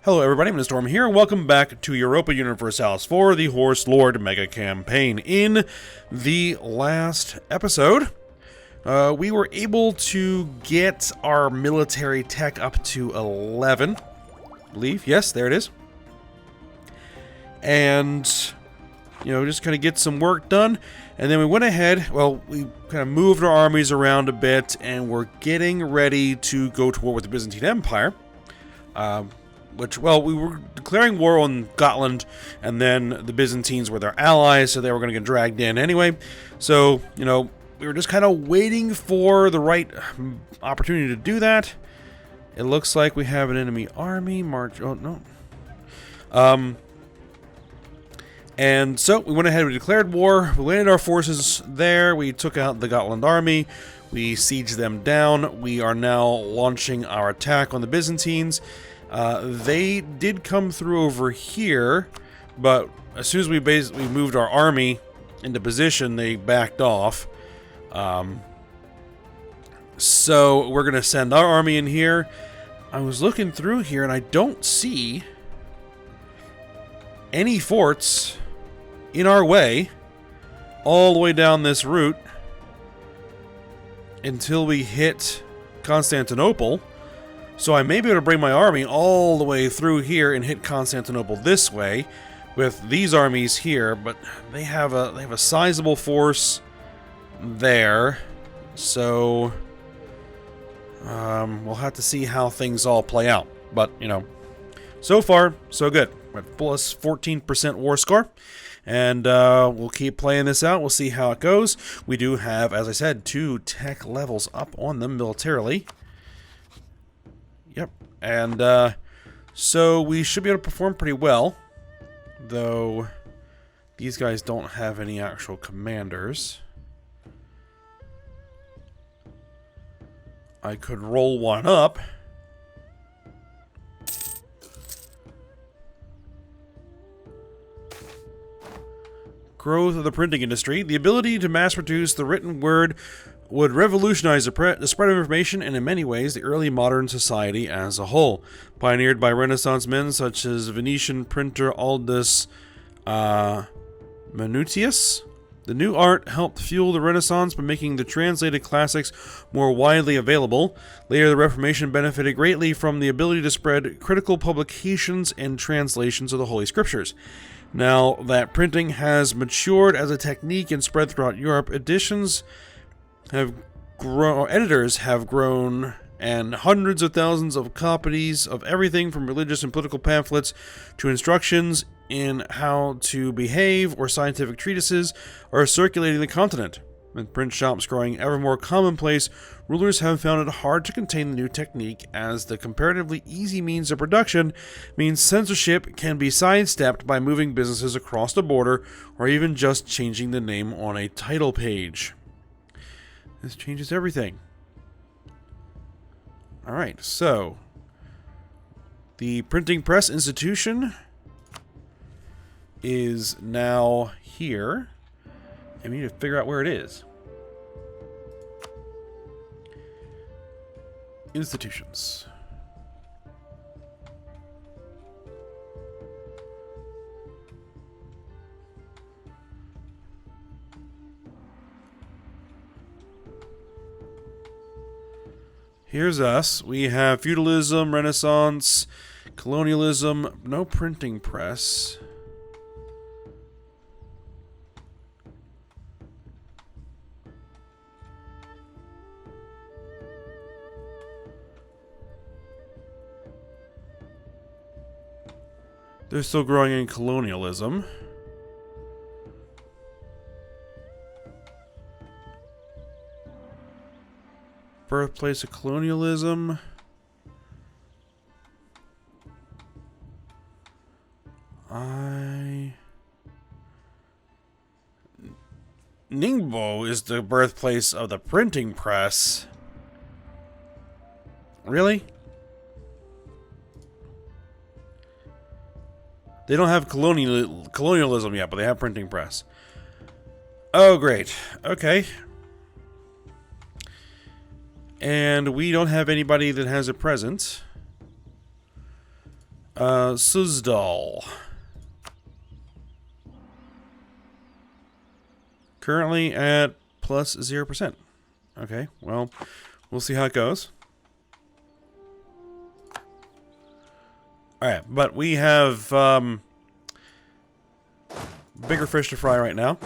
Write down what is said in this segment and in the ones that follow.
Hello everybody, I'm Storm here, and welcome back to Europa Universalis IV, the Horse Lord Mega Campaign. In the last episode, we were able to get our military tech up to 11, I believe. Yes, there it is. And, you know, just kind of get some work done. And then we went ahead, well, we kind of moved our armies around a bit, and we're getting ready to go to war with the Byzantine Empire. Which, well, we were declaring war on Gotland, and then the Byzantines were their allies, so they were going to get dragged in anyway. So, you know, we were just kind of waiting for the right opportunity to do that. It looks like we have an enemy army. March. Oh, no. And so we went ahead, we declared war, we landed our forces there, we took out the Gotland army, we sieged them down. We are now launching our attack on the Byzantines. They did come through over here, but as soon as we moved our army into position, they backed off. So we're going to send our army in here. I was looking through here, and I don't see any forts in our way all the way down this route until we hit Constantinople. So I may be able to bring my army all the way through here and hit Constantinople this way with these armies here, but they have a sizable force there. So we'll have to see how things all play out. But, you know, so far, so good. We're at plus 14% war score. And we'll keep playing this out. We'll see how it goes. We do have, as I said, 2 tech levels up on them militarily. Yep, and so we should be able to perform pretty well, though these guys don't have any actual commanders. I could roll one up. Growth of the printing industry. The ability to mass produce the written word would revolutionize the spread of information and in many ways the early modern society as a whole. Pioneered by Renaissance men such as Venetian printer Aldus Manutius, the new art helped fuel the Renaissance by making the translated classics more widely available. Later, the Reformation benefited greatly from the ability to spread critical publications and translations of the Holy Scriptures. Now that printing has matured as a technique and spread throughout Europe, editors have grown, and hundreds of thousands of copies of everything from religious and political pamphlets to instructions in how to behave or scientific treatises are circulating the continent. With print shops growing ever more commonplace, rulers have found it hard to contain the new technique, as the comparatively easy means of production means censorship can be sidestepped by moving businesses across the border or even just changing the name on a title page. This changes everything. Alright, so the printing press institution is now here, and we need to figure out where it is. Institutions. Here's us. We have feudalism, Renaissance, colonialism, no printing press. They're still growing in colonialism. Birthplace of colonialism. Ningbo is the birthplace of the printing press. Really? They don't have colonialism yet, but they have printing press. Oh, great. Okay. And we don't have anybody that has a present. Suzdal. Currently at plus 0%. Okay, well, we'll see how it goes. Alright, but we have bigger fish to fry right now.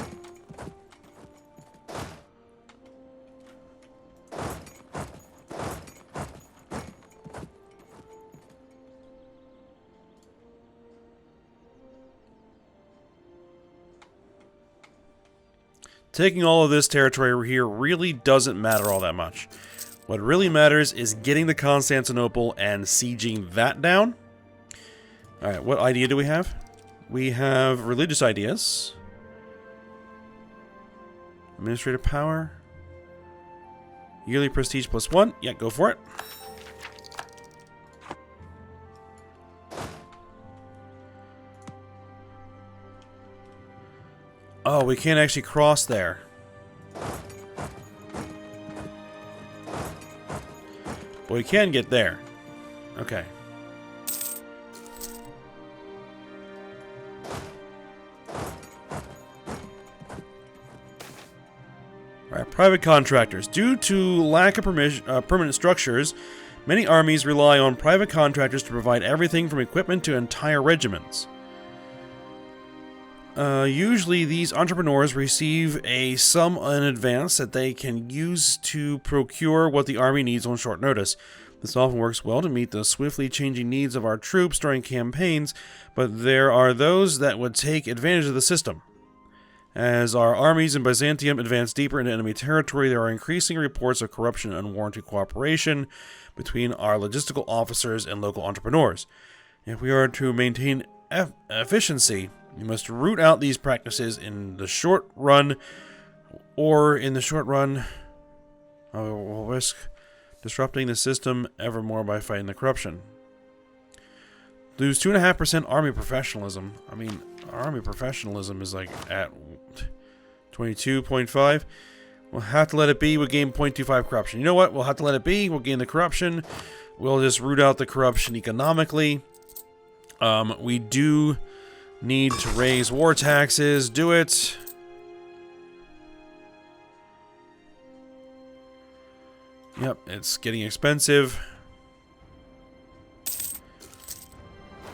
Taking all of this territory here really doesn't matter all that much. What really matters is getting to Constantinople and sieging that down. Alright, what idea do we have? We have religious ideas. Administrative power. Yearly prestige +1. Yeah, go for it. Oh, we can't actually cross there. But we can get there. Okay. Alright, private contractors. Due to lack of permanent structures, many armies rely on private contractors to provide everything from equipment to entire regiments. Usually these entrepreneurs receive a sum in advance that they can use to procure what the army needs on short notice. This often works well to meet the swiftly changing needs of our troops during campaigns, but there are those that would take advantage of the system. As our armies in Byzantium advance deeper into enemy territory, there are increasing reports of corruption and unwarranted cooperation between our logistical officers and local entrepreneurs. If we are to maintain efficiency, we must root out these practices in the short run, or in the short run, we'll risk disrupting the system ever more by fighting the corruption. Lose 2.5% army professionalism. I mean, army professionalism is like at 22.5. We'll have to let it be. We'll gain 0.25 corruption. You know what? We'll have to let it be. We'll gain the corruption. We'll just root out the corruption economically. We do need to raise war taxes. Do it. Yep, it's getting expensive.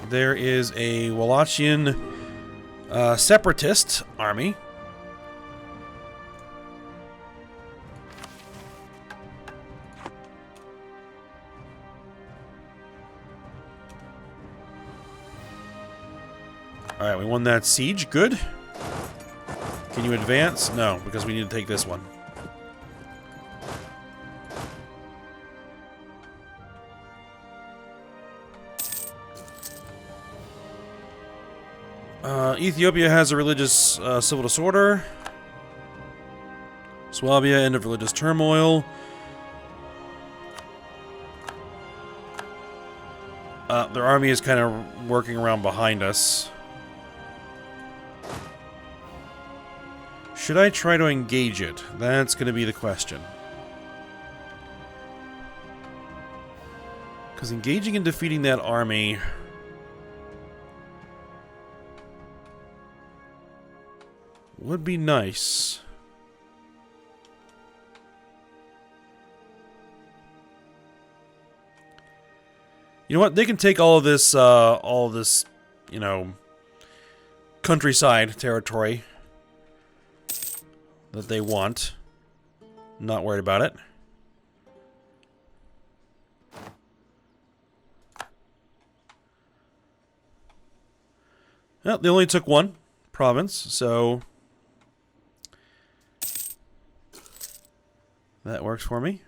There is a Wallachian separatist army. Alright, we won that siege. Good. Can you advance? No, because we need to take this one. Ethiopia has a religious civil disorder. Swabia, end of religious turmoil. Their army is kind of working around behind us. Should I try to engage it? That's going to be the question. Because engaging and defeating that army would be nice. You know what? They can take all of this, you know, countryside territory that they want. Not worried about it. Well, they only took one province, so that works for me.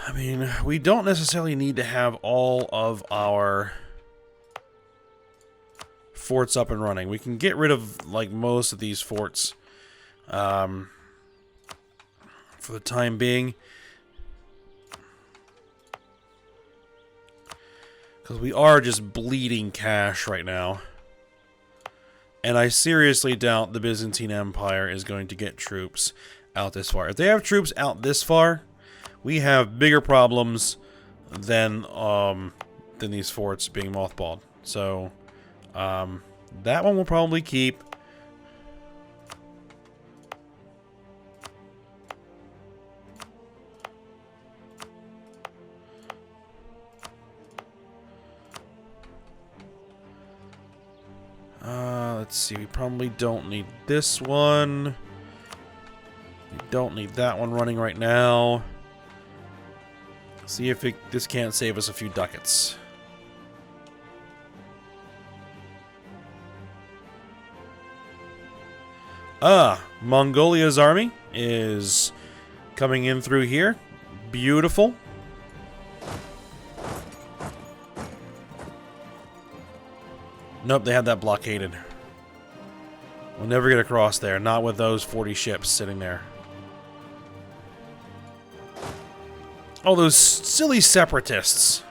I mean, we don't necessarily need to have all of our forts up and running. We can get rid of, like, most of these forts for the time being. Because we are just bleeding cash right now. And I seriously doubt the Byzantine Empire is going to get troops out this far. If they have troops out this far, we have bigger problems than these forts being mothballed. So that one will probably keep. Let's see, we probably don't need this one. We don't need that one running right now. See if this can't save us a few ducats. Mongolia's army is coming in through here. Beautiful. Nope, they had that blockaded. We'll never get across there. Not with those 40 ships sitting there. Oh, those silly separatists.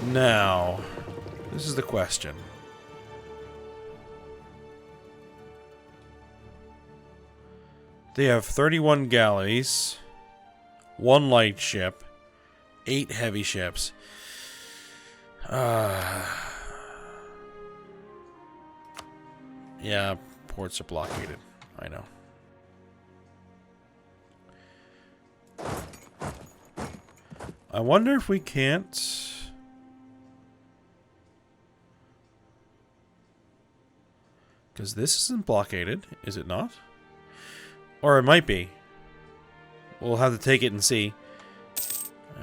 Now, this is the question. They have 31 galleys, 1 light ship, 8 heavy ships. Yeah, ports are blockaded. I know. I wonder if we can't... Because this isn't blockaded, is it not? Or it might be. We'll have to take it and see.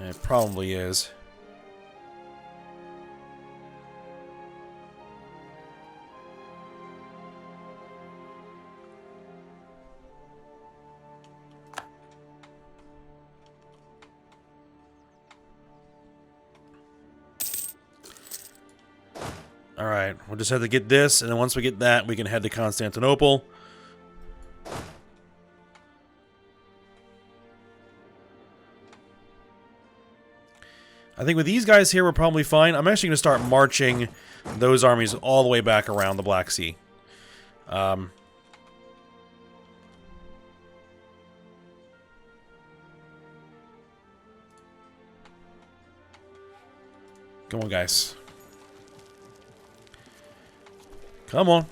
It probably is. Alright, we'll just have to get this, and then once we get that, we can head to Constantinople. I think with these guys here, we're probably fine. I'm actually going to start marching those armies all the way back around the Black Sea. Come on, guys. Come on.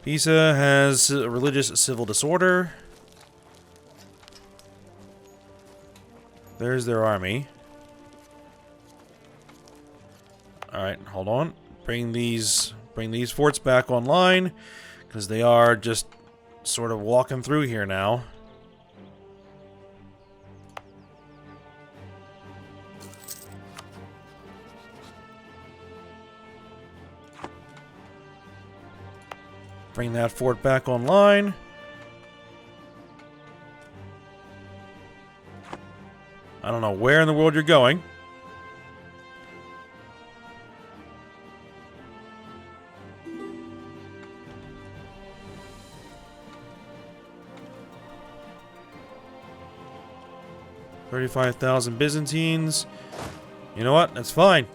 Pisa has a religious civil disorder. There's their army. Alright, hold on. Bring these forts back online, because they are just sort of walking through here now. Bring that fort back online. I don't know where in the world you're going. $35,000 Byzantines. You know what? That's fine.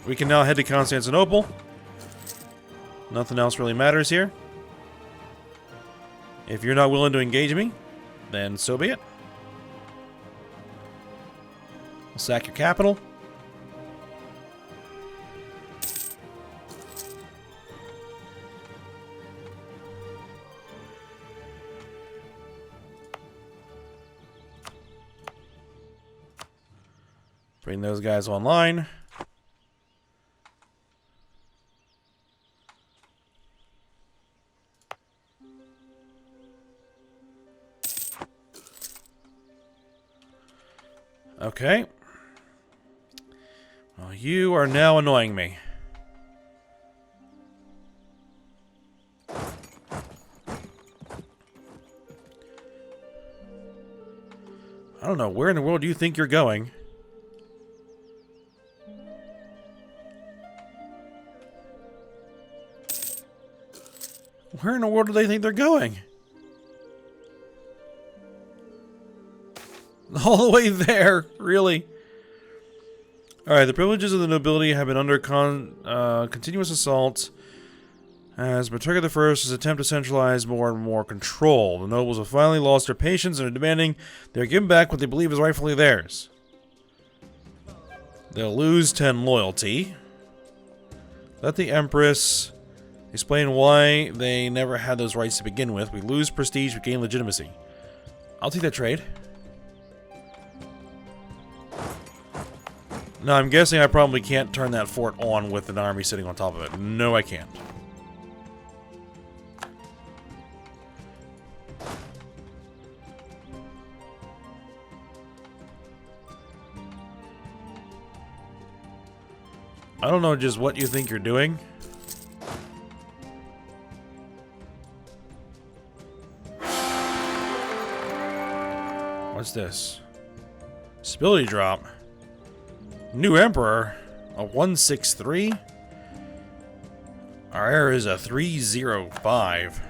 We can now head to Constantinople. Nothing else really matters here. If you're not willing to engage me, then so be it. We'll sack your capital. Bring those guys online. Okay. Well, you are now annoying me. I don't know. Where in the world do you think you're going? Where in the world do they think they're going? All the way there, really. Alright, the privileges of the nobility have been under continuous assault as Maturga I's attempt to centralize more and more control. The nobles have finally lost their patience and are demanding they are given back what they believe is rightfully theirs. They'll lose 10 loyalty. Let the Empress explain why they never had those rights to begin with. We lose prestige, we gain legitimacy. I'll take that trade. Now, I'm guessing I probably can't turn that fort on with an army sitting on top of it. No, I can't. I don't know just what you think you're doing. What's this? Stability drop. New Emperor, a 163. Our heir is a 305.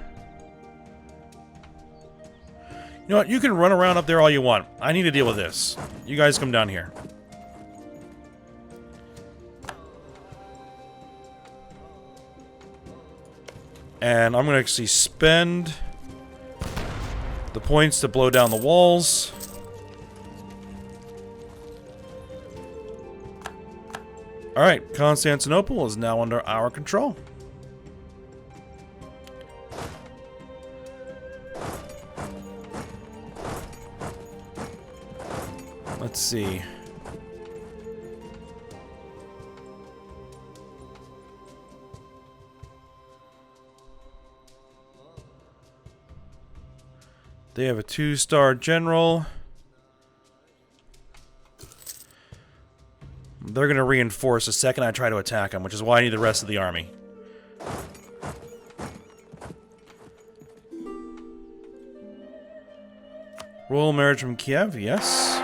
You know what? You can run around up there all you want. I need to deal with this. You guys come down here. And I'm going to actually spend the points to blow down the walls. Alright, Constantinople is now under our control. Let's see. They have a 2-star general. They're going to reinforce the second I try to attack them, which is why I need the rest of the army. Royal marriage from Kiev, yes.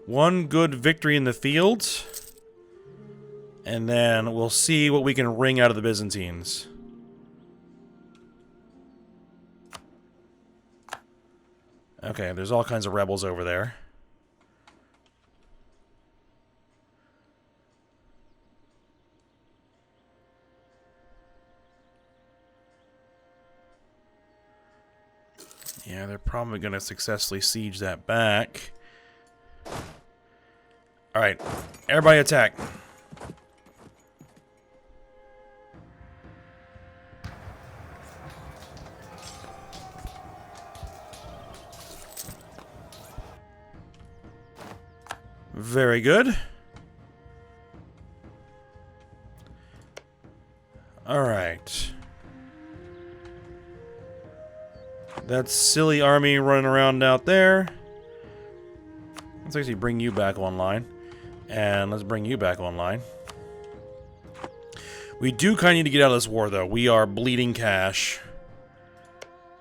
One good victory in the field. And then we'll see what we can wring out of the Byzantines. Okay, there's all kinds of rebels over there. Yeah, they're probably going to successfully siege that back. Alright, everybody attack. Very good. Alright. That silly army running around out there. Let's actually bring you back online. And let's bring you back online. We do kind of need to get out of this war, though. We are bleeding cash.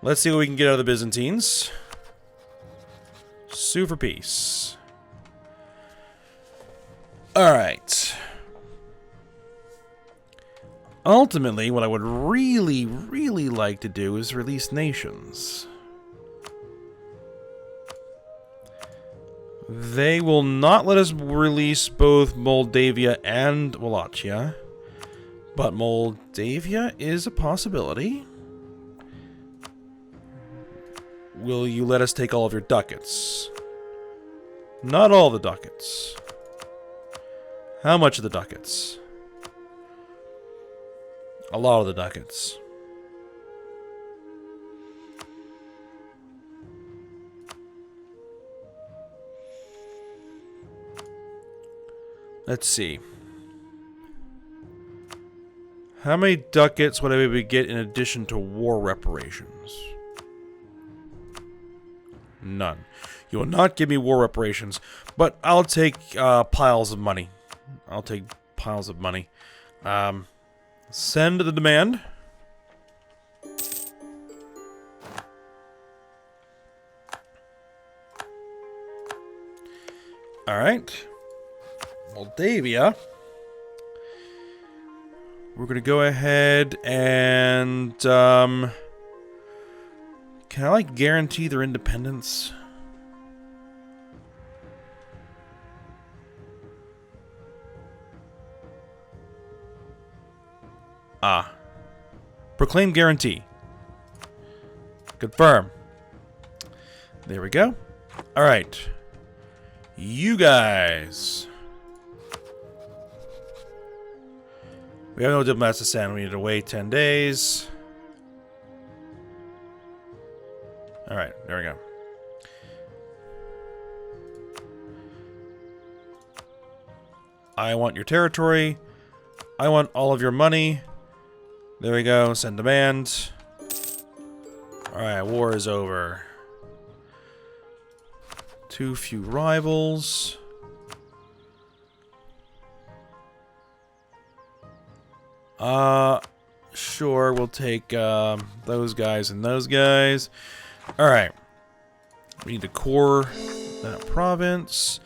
Let's see what we can get out of the Byzantines. Sue for peace. Alright. Ultimately, what I would really, really like to do is release nations. They will not let us release both Moldavia and Wallachia. But Moldavia is a possibility. Will you let us take all of your ducats? Not all the ducats. How much of the ducats? A lot of the ducats. Let's see. How many ducats would I maybe get in addition to war reparations? None. You will not give me war reparations, but I'll take piles of money. I'll take piles of money. Send the demand. Alright. Moldavia. we're going to go ahead and, can I, like, guarantee their independence? Ah. Proclaim guarantee. Confirm. There we go. Alright. You guys. We have no diplomats to send. We need to wait 10 days. Alright, there we go. I want your territory. I want all of your money. There we go. Send demand. Alright, war is over. Too few rivals. Sure, we'll take those guys and those guys. Alright. We need to core that province.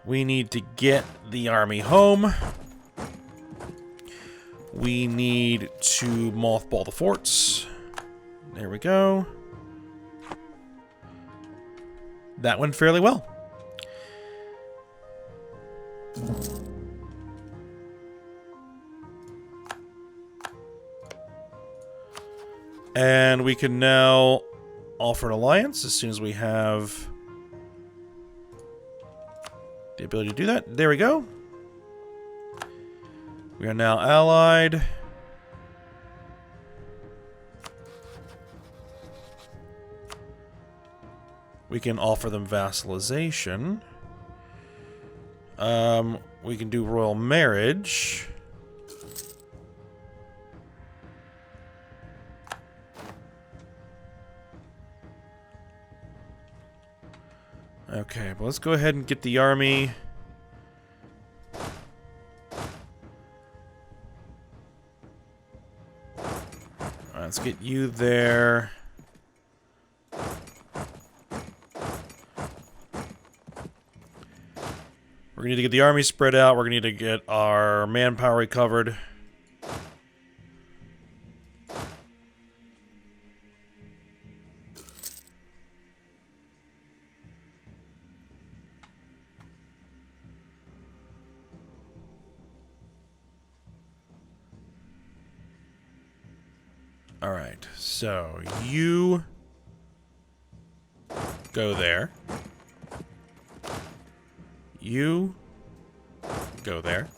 We need to get the army home. We need to mothball the forts. There we go. That went fairly well. And we can now offer an alliance as soon as we have the ability to do that. There we go. We are now allied. We can offer them vassalization. We can do royal marriage. Okay, but let's go ahead and get the army. Alright, let's get you there. We're going to need to get the army spread out. We're going to need to get our manpower recovered. Alright, so you go there. You go there.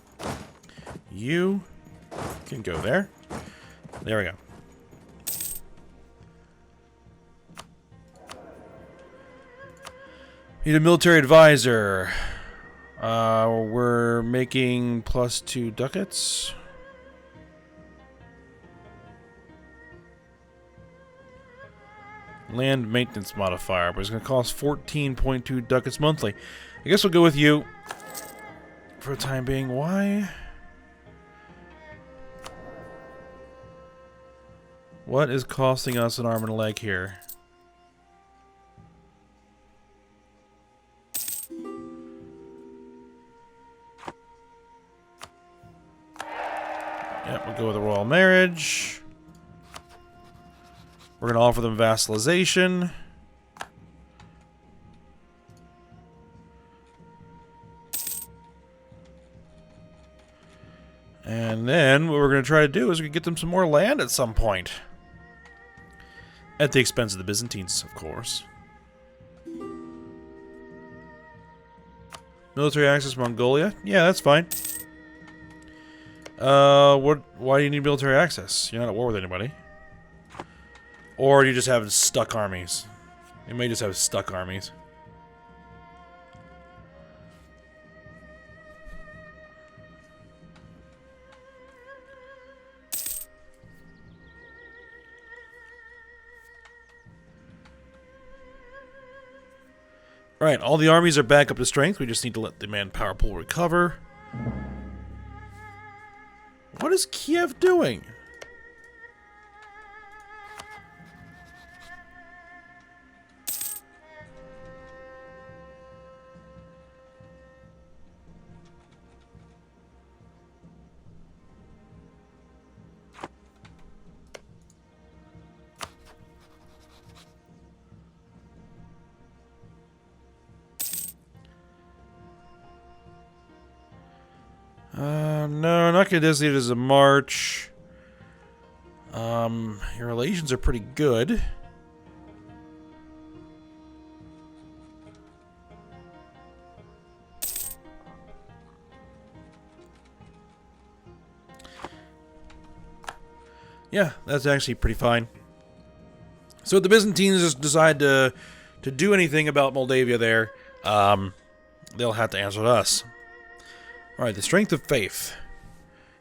You can go there. There we go. Need a military advisor. We're making +2 ducats. Land maintenance modifier, but it's going to cost 14.2 ducats monthly. I guess we'll go with you for the time being. Why? What is costing us an arm and a leg here? Yep, we'll go with a royal marriage. We're going to offer them vassalization. And then what we're going to try to do is we get them some more land at some point. At the expense of the Byzantines, of course. Military access Mongolia? Yeah, that's fine. Why do you need military access? You're not at war with anybody. Or you just have stuck armies. You may just have stuck armies. Alright, all the armies are back up to strength. We just need to let the manpower pool recover. What is Kiev doing? not going to designate as a march. Your relations are pretty good. Yeah, that's actually pretty fine. So if the Byzantines just decide to do anything about Moldavia there, they'll have to answer to us. Alright, the strength of faith.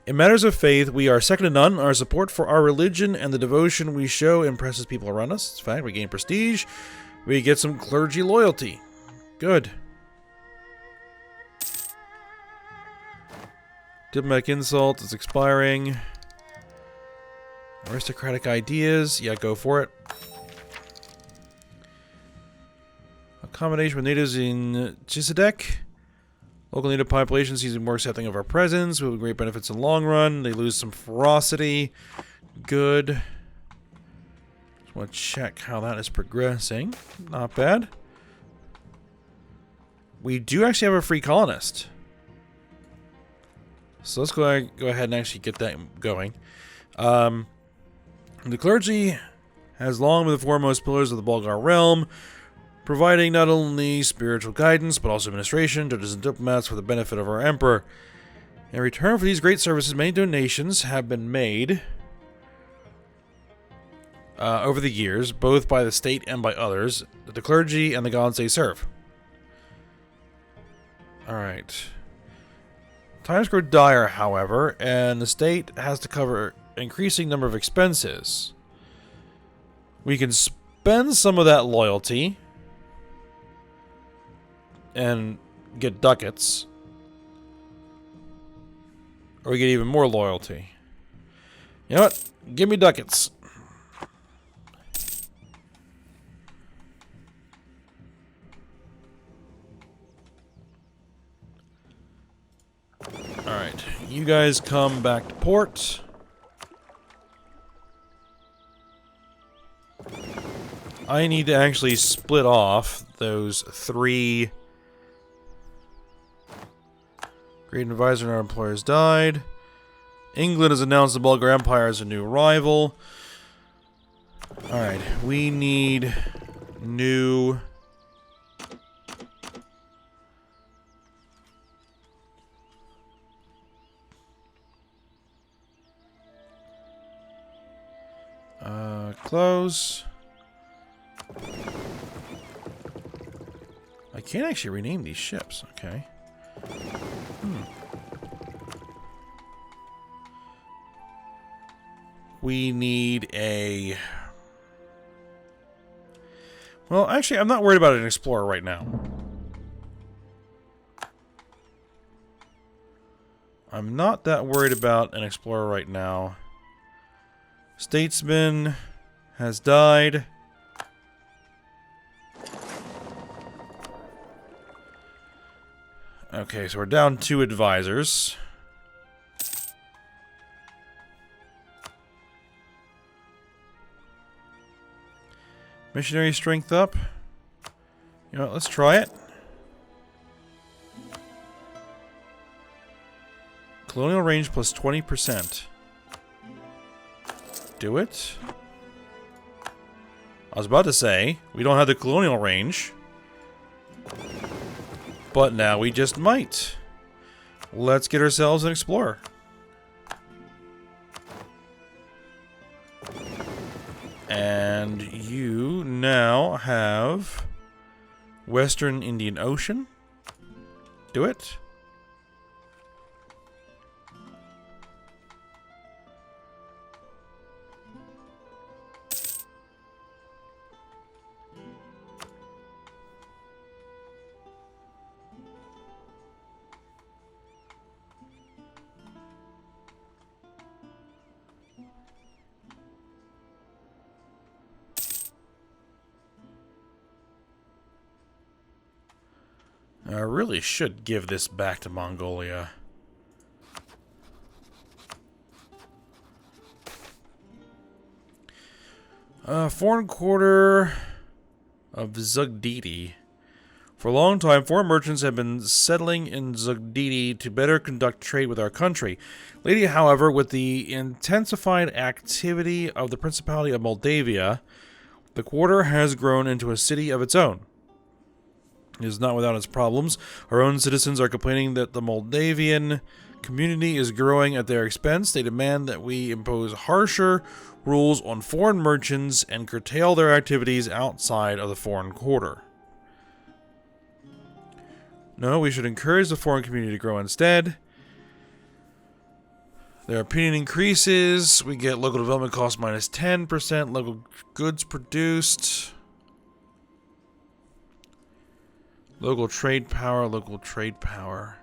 In matters of faith, we are second to none. Our support for our religion and the devotion we show impresses people around us. It's a fact, we gain prestige. We get some clergy loyalty. Good. Diplomatic insult is expiring. Aristocratic ideas. Yeah, go for it. Accommodation with natives in Chisadek. Local native population seems to be more accepting of our presence. We have great benefits in the long run. They lose some ferocity. Good. Just want to check how that is progressing. Not bad. We do actually have a free colonist. So let's go ahead and actually get that going. The clergy has long been the foremost pillars of the Bulgar realm, providing not only spiritual guidance, but also administration, judges, and diplomats for the benefit of our emperor. In return for these great services, many donations have been made over the years, both by the state and by others, to the clergy and the gods they serve. Alright. Times grow dire, however, and the state has to cover an increasing number of expenses. We can spend some of that loyalty and get ducats, or we get even more loyalty. You know what? Give me ducats. Alright, you guys come back to port. I need to actually split off those 3. Great advisor and our employers died. England has announced the Bulgar Empire as a new rival. Alright, we need new... close. I can't actually rename these ships, okay. We need a... Well, actually, I'm not worried about an explorer right now. I'm not that worried about an explorer right now. Statesman has died. Okay, so we're down 2 advisors. Missionary strength up. You know what, let's try it. Colonial range plus 20%. Do it. I was about to say, we don't have the colonial range. But now we just might. Let's get ourselves an explorer. And you now have Western Indian Ocean. Do it. I really should give this back to Mongolia. Foreign quarter of Zugdidi. For a long time, foreign merchants have been settling in Zugdidi to better conduct trade with our country. Lately, however, with the intensified activity of the Principality of Moldavia, the quarter has grown into a city of its own. It is not without its problems. Our own citizens are complaining that the Moldavian community is growing at their expense. They demand that we impose harsher rules on foreign merchants and curtail their activities outside of the foreign quarter. No, we should encourage the foreign community to grow instead. Their opinion increases. We get local development cost minus 10%. Local goods produced. Local trade power. Local trade power.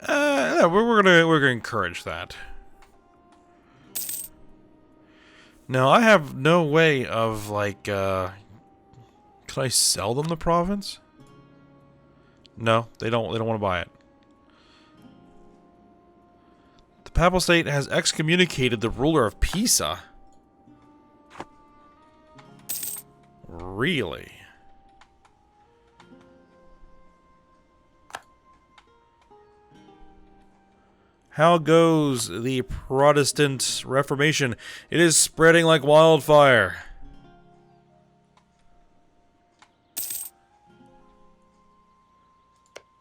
Yeah, we're gonna encourage that. Now I have no way of like. Can I sell them the province? No, they don't. They don't want to buy it. The Papal State has excommunicated the ruler of Pisa. Really? How goes the Protestant Reformation? It is spreading like wildfire.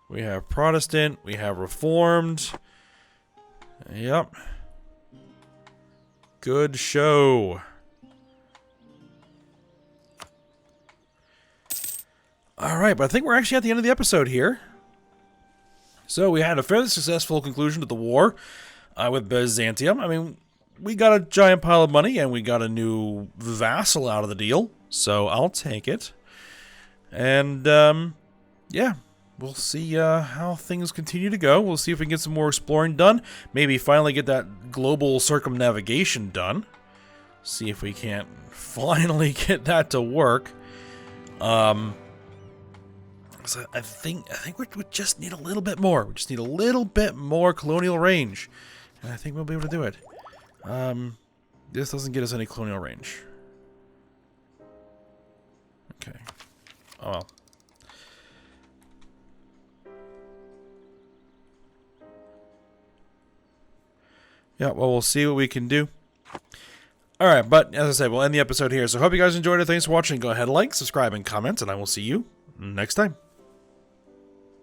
We have Protestant, we have Reformed. Yep. Good show. Alright, but I think we're actually at the end of the episode here. So we had a fairly successful conclusion to the war with Byzantium. I mean, we got a giant pile of money and we got a new vassal out of the deal. So I'll take it. And, yeah. We'll see how things continue to go. We'll see if we can get some more exploring done. Maybe finally get that global circumnavigation done. See if we can't finally get that to work. So I think we just need a little bit more. We just need a little bit more colonial range. And I think we'll be able to do it. This doesn't get us any colonial range. Okay. Oh well. Yeah, well, we'll see what we can do. Alright, but as I said, we'll end the episode here. So hope you guys enjoyed it. Thanks for watching. Go ahead, like, subscribe, and comment, and I will see you next time.